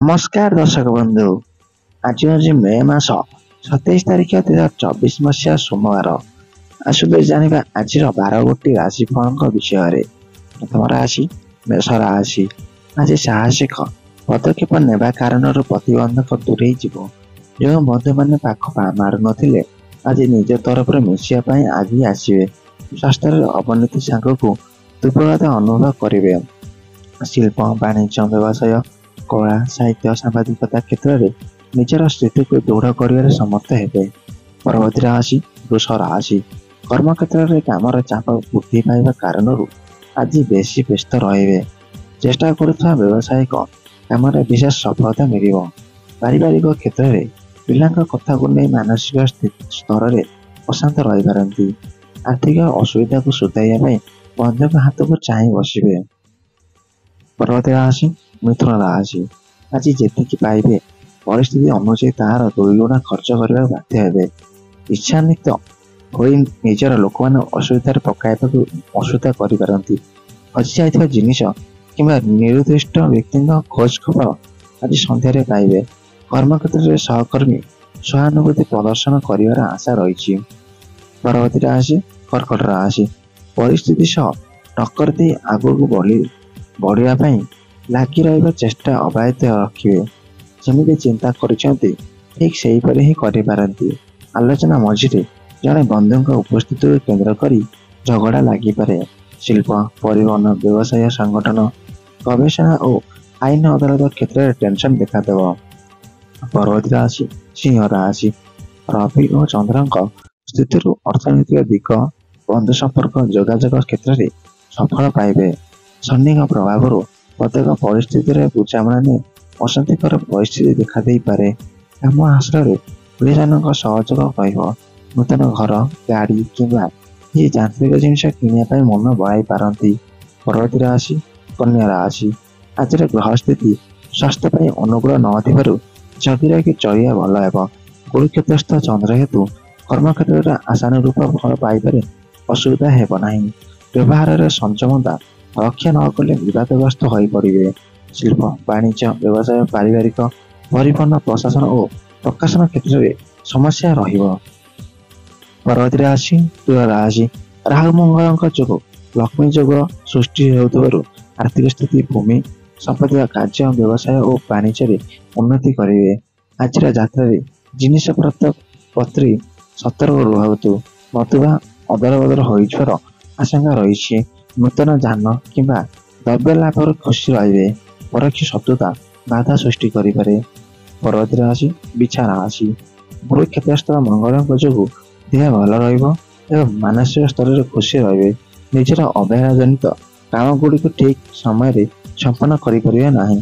ନମସ୍କାର ଦର୍ଶକ ବନ୍ଧୁ। ଆଜି ହେଉଛି ମେ ମାସ 27 ତାରିଖ 2024 ମସିହା ସୋମବାର। ଆସନ୍ତୁ ଜାଣିବା ଆଜିର 12ଗୋଟି ରାଶିଫଳଙ୍କ ବିଷୟରେ। ପ୍ରଥମ ରାଶି ମେଷ ରାଶି। ଆଜି ସାହସିକ ପଦକ୍ଷେପ ନେବା କାରଣରୁ ପ୍ରତିବନ୍ଧକ ଦୂରେଇ ଯିବ। ଯେଉଁ ବନ୍ଧୁମାନେ ପାଖ ମାରୁନଥିଲେ ଆଜି ନିଜ ତରଫରୁ ମିଶିବା ପାଇଁ ଆଗେଇ ଆସିବେ। ସ୍ୱାସ୍ଥ୍ୟର ଅବନତି ସାଙ୍ଗକୁ ଦୁର୍ବଳତା ଅନୁଭବ କରିବେ। ଶିଳ୍ପ, ବାଣିଜ୍ୟ, ବ୍ୟବସାୟ, କଳା, ସାହିତ୍ୟ, ସାମ୍ବାଦିକତା କ୍ଷେତ୍ରରେ ନିଜର ସ୍ଥିତିକୁ ଦୃଢ଼ କରିବାରେ ସମର୍ଥ ହେବେ। ପରବର୍ତ୍ତୀ ରାଶି ବୃଷ ରାଶି। କର୍ମକ୍ଷେତ୍ରରେ କାମର ଚାପ ବୃଦ୍ଧି ପାଇବା କାରଣରୁ ଆଜି ବେଶୀ ବ୍ୟସ୍ତ ରହିବେ। ଚେଷ୍ଟା କରୁଥିବା ବ୍ୟବସାୟିକ କାମରେ ବିଶେଷ ସଫଳତା ମିଳିବ। ପାରିବାରିକ କ୍ଷେତ୍ରରେ ପିଲାଙ୍କ କଥାକୁ ନେଇ ମାନସିକ ସ୍ତରରେ ଅଶାନ୍ତ ରହିପାରନ୍ତି। ଆର୍ଥିକ ଅସୁବିଧାକୁ ସୁଧାରିବା ପାଇଁ ବନ୍ଧୁଙ୍କ ହାତକୁ ଚାହିଁ ବସିବେ। ପରବର୍ତ୍ତୀ ରାଶି ମିଥୁନ ରାଶି। ଆଜି ଯେତିକି ପାଇବେ ପରିସ୍ଥିତି ଅନୁଯାୟୀ ତାହାର 2 ଗୁଣା ଖର୍ଚ୍ଚ କରିବାକୁ ବାଧ୍ୟ ହେବେ। ଇଚ୍ଛାନ୍ୱିତ ହୋଇ ନିଜର ଲୋକମାନଙ୍କୁ ଅସୁବିଧାରେ ପକାଇବାକୁ ଅସୁବିଧା କରିପାରନ୍ତି। ହଜିଯାଇଥିବା ଜିନିଷ କିମ୍ବା ନିର୍ଦ୍ଦିଷ୍ଟ ବ୍ୟକ୍ତିଙ୍କ ଖୋଜ ଖବର ଆଜି ସନ୍ଧ୍ୟାରେ ପାଇବେ। କର୍ମକ୍ଷେତ୍ରରେ ସହକର୍ମୀ ସହାନୁଭୂତି ପ୍ରଦର୍ଶନ କରିବାର ଆଶା ରହିଛି। ପରବର୍ତ୍ତୀ ରାଶି କର୍କଟ ରାଶି। ପରିସ୍ଥିତି ସହ ଟକ୍କର ଦେଇ ଆଗକୁ ବଢ଼ିବା ପାଇଁ ଲାଗି ରହିବା ଚେଷ୍ଟା ଅବ୍ୟାହତ ରଖିବେ। ଯେମିତି ଚିନ୍ତା କରିଛନ୍ତି ଠିକ୍ ସେହିପରି ହିଁ କରିପାରନ୍ତି। ଆଲୋଚନା ମଝିରେ ଜଣେ ବନ୍ଧୁଙ୍କ ଉପସ୍ଥିତିକୁ କେନ୍ଦ୍ର କରି ଝଗଡ଼ା ଲାଗିପାରେ। ଶିଳ୍ପ, ପରିବହନ, ବ୍ୟବସାୟ, ସଂଗଠନ, ଗବେଷଣା ଓ ଆଇନ ଅଦାଲତ କ୍ଷେତ୍ରରେ ଟେନସନ୍ ଦେଖାଦେବ। ପରବର୍ତ୍ତୀ ରାଶି ସିଂହ ରାଶି। ରବି ଓ ଚନ୍ଦ୍ରଙ୍କ ସ୍ଥିତିରୁ ଅର୍ଥନୈତିକ ଦିଗ, ବନ୍ଧୁ ସମ୍ପର୍କ, ଯୋଗାଯୋଗ କ୍ଷେତ୍ରରେ ସଫଳ ପାଇବେ। ଶନିଙ୍କ ପ୍ରଭାବରୁ ପ୍ରତ୍ୟେକ ପରିସ୍ଥିତିରେ ବୁଝାମଣା ନେଇ ଅଶାନ୍ତିକର ପରିସ୍ଥିତି ଦେଖାଦେଇପାରେ। କାମ ହାସଲରେ ପ୍ରିୟଜନଙ୍କ ସହଯୋଗ ରହିବ। ନୂତନ ଘର, ଗାଡ଼ି କିମ୍ବା କିଛି ଯାନ୍ତ୍ରିକ ଜିନିଷ କିଣିବା ପାଇଁ ମନ ବଳାଇ ପାରନ୍ତି। ପରବର୍ତ୍ତୀ ରାଶି କନ୍ୟା ରାଶି। ଆଜିର ଗ୍ରହ ସ୍ଥିତି ସ୍ୱାସ୍ଥ୍ୟ ପାଇଁ ଅନୁକୂଳ ନଥିବାରୁ ଜଗି ରଖି ଚଳିବା ଭଲ ହେବ। ଗୁରୁକ୍ଷେତ୍ରସ୍ଥ ଚନ୍ଦ୍ର ହେତୁ କର୍ମକ୍ଷେତ୍ରରେ ଆଶାନୁରୂପ ଫଳ ପାଇବାରେ ଅସୁବିଧା ହେବ ନାହିଁ। ବ୍ୟବହାରରେ ସଂଯମତା ରକ୍ଷା ନ କଲେ ବିବାଦଗ୍ରସ୍ତ ହୋଇପଡ଼ିବେ। ଶିଳ୍ପ, ବାଣିଜ୍ୟ, ବ୍ୟବସାୟ, ପାରିବାରିକ, ପରିବହନ, ପ୍ରଶାସନ ଓ ପ୍ରକାଶନ କ୍ଷେତ୍ରରେ ସମସ୍ୟା ରହିବ। ପରବର୍ତ୍ତୀ ରାଶି ତୁଳା ରାଶି। ରାହୁ ମଙ୍ଗଳଙ୍କ ଯୋଗୁଁ ଲକ୍ଷ୍ମୀ ଯୋଗ ସୃଷ୍ଟି ହେଉଥିବାରୁ ଆର୍ଥିକ ସ୍ଥିତି, ଭୂମି ସମ୍ପତ୍ତି, କାର୍ଯ୍ୟ, ବ୍ୟବସାୟ ଓ ବାଣିଜ୍ୟରେ ଉନ୍ନତି କରିବେ। ଆଜିର ଯାତ୍ରାରେ ଜିନିଷପତ୍ର ପ୍ରତି ସତର୍କ ରୁହନ୍ତୁ। ନতুବା ଅଦଳବଦଳ ହୋଇଯିବାର ଆଶଙ୍କା ରହିଛି। ନୂତନ ଯାନ କିମ୍ବା ଦ୍ରବ୍ୟ ଲାଭରୁ ଖୁସି ରହିବେ। ପରୋକ୍ଷ ଶତ୍ରୁତା ବାଧା ସୃଷ୍ଟି କରିପାରେ। ପରବର୍ତ୍ତୀ ରାଶି ବିଛା ରାଶି। ଗୁରୁକ୍ଷେତ୍ରସ୍ଥ ମଙ୍ଗଳଙ୍କ ଯୋଗୁଁ ଦେହ ଭଲ ରହିବ ଏବଂ ମାନସିକ ସ୍ତରରେ ଖୁସି ରହିବେ। ନିଜର ଅବହେଳାଜନିତ କାମଗୁଡ଼ିକୁ ଠିକ୍ ସମୟରେ ସମ୍ପନ୍ନ କରିପାରିବେ ନାହିଁ।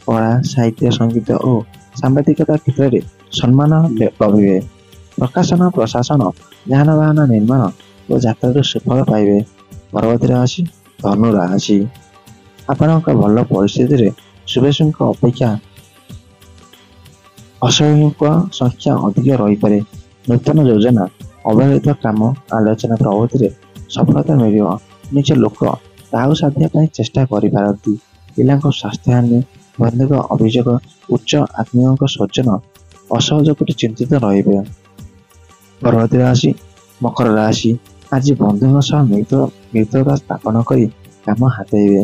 କଳା, ସାହିତ୍ୟ, ସଙ୍ଗୀତ ଓ ସାମ୍ବାଦିକତା କ୍ଷେତ୍ରରେ ସମ୍ମାନ ଲଭିବେ। ପ୍ରକାଶନ, ପ୍ରଶାସନ, ଯାନବାହନ ନିର୍ମାଣ ଓ ଯାତ୍ରାରୁ ସୁଫଳ ପାଇବେ। ପରବର୍ତ୍ତୀ ରାଶି ଧନୁ ରାଶି। ଆପଣଙ୍କ ଭଲ ପରିସ୍ଥିତିରେ ଶୁଭେଚ୍ଛୁଙ୍କ ଅପେକ୍ଷା ଅଶୁଭଙ୍କ ସଂଖ୍ୟା ଅଧିକ ରହିପାରେ। ନୂତନ ଯୋଜନା, ଅବହେଳିତ କାମ, ଆଲୋଚନା ପ୍ରବୃତ୍ତିରେ ସଫଳତା ମିଳିବ। ନିଜ ଲୋକ ତାହାକୁ ସାଧିବା ପାଇଁ ଚେଷ୍ଟା କରିପାରନ୍ତି। ପିଲାଙ୍କ ସ୍ୱାସ୍ଥ୍ୟହାନି, ବନ୍ଧୁଙ୍କ ଅଭିଯୋଗ, ଉଚ୍ଚ ଆତ୍ମୀୟଙ୍କ ସ୍ୱଜନ ଅସହଯୋଗରେ ଚିନ୍ତିତ ରହିବେ। ପରବର୍ତ୍ତୀ ରାଶି ମକର ରାଶି। ଆଜି ବନ୍ଧୁଙ୍କ ସହ ମିତ୍ରତା ସ୍ଥାପନ କରି କାମ ହାତେଇବେ।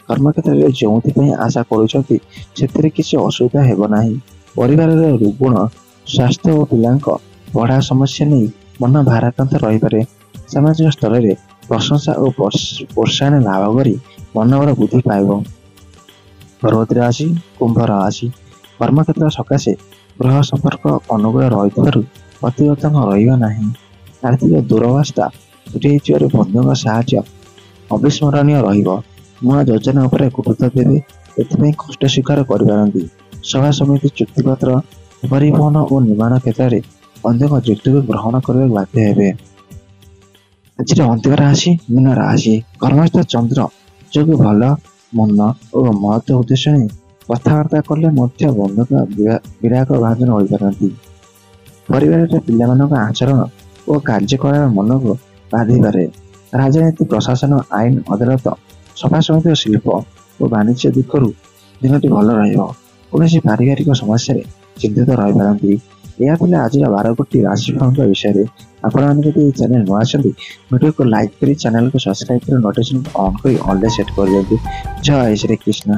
କର୍ମକ୍ଷେତ୍ରରେ ଯେଉଁଥିପାଇଁ ଆଶା କରୁଛନ୍ତି ସେଥିରେ କିଛି ଅସୁବିଧା ହେବ ନାହିଁ। ପରିବାରରେ ରୁଗୁଣ ସ୍ୱାସ୍ଥ୍ୟ ଓ ପିଲାଙ୍କ ପଢ଼ା ସମସ୍ୟା ନେଇ ମନ ଭାରାକ୍ରାନ୍ତ ରହିପାରେ। ସାମାଜିକ ସ୍ତରରେ ପ୍ରଶଂସା ଓ ପ୍ରୋତ୍ସାହନ ଲାଭ କରି ମନୋବଳ ବୃଦ୍ଧି ପାଇବ। ପରବର୍ତ୍ତୀ ରାଶି କୁମ୍ଭ ରାଶି। କର୍ମକ୍ଷେତ୍ର ସକାଶେ ଗ୍ରହ ସମ୍ପର୍କ ଅନୁକୂଳ ରହିଥିବାରୁ ପ୍ରତିବନ୍ଧକ ରହିବ ନାହିଁ। ଆର୍ଥିକ ଦୁରବସ୍ଥା ଦୂରେଇ ଯିବାରୁ ବନ୍ଧୁଙ୍କ ସାହାଯ୍ୟ ଅବିସ୍ମରଣୀୟ ରହିବ। ନୂଆ ଯୋଜନା ଉପରେ ଗୁରୁତ୍ୱ ଦେବେ, ଏଥିପାଇଁ କଷ୍ଟ ସ୍ୱୀକାର କରିପାରନ୍ତି। ସଭା ସମିତି, ଚୁକ୍ତିପତ୍ର, ପରିବହନ ଓ ନିର୍ମାଣ କ୍ଷେତ୍ରରେ ବନ୍ଧୁଙ୍କ ଯୁକ୍ତିକୁ ଗ୍ରହଣ କରିବାକୁ ବାଧ୍ୟ ହେବେ। ଆଜିର ଅନ୍ତିମ ରାଶି ମୀନ ରାଶି। କର୍ମସ୍ଥ ଚନ୍ଦ୍ର ଯୋଗୁଁ ଭଲ ମନ ଓ ମହତ୍ ଉଦ୍ଦେଶ୍ୟ ନେଇ କଥାବାର୍ତ୍ତା କଲେ ମଧ୍ୟ ବନ୍ଧୁଙ୍କ ବିରାଗ ଭାଜନ ହୋଇପାରନ୍ତି। ପରିବାରରେ ପିଲାମାନଙ୍କ ଆଚରଣ ଓ କାର୍ଯ୍ୟକଳାପ ମନକୁ ବାଧିପାରେ। ରାଜନୀତି, ପ୍ରଶାସନ, ଆଇନ ଅଦାଲତ, ସଭା ସମିତି, ଶିଳ୍ପ ଓ ବାଣିଜ୍ୟ ଦିଗରୁ ଦିନଟି ଭଲ ରହିବ। କୌଣସି ପାରିବାରିକ ସମସ୍ୟାରେ ଚିନ୍ତିତ ରହିପାରନ୍ତି। ଏହା ଥିଲା ଆଜିର 12ଗୋଟି ରାଶିଫଳଙ୍କ ବିଷୟରେ। ଆପଣମାନେ ଯଦି ଏହି ଚ୍ୟାନେଲ ନୂଆ ଅଛନ୍ତି ଭିଡ଼ିଓକୁ ଲାଇକ୍ କରି ଚ୍ୟାନେଲକୁ ସବସ୍କ୍ରାଇବ୍ କରି ନୋଟିଫିକେସନ୍ ଅନ୍ କରି ଅଲରେ ସେଟ୍ କରିଦିଅନ୍ତୁ। ଜୟ ଶ୍ରୀକୃଷ୍ଣ।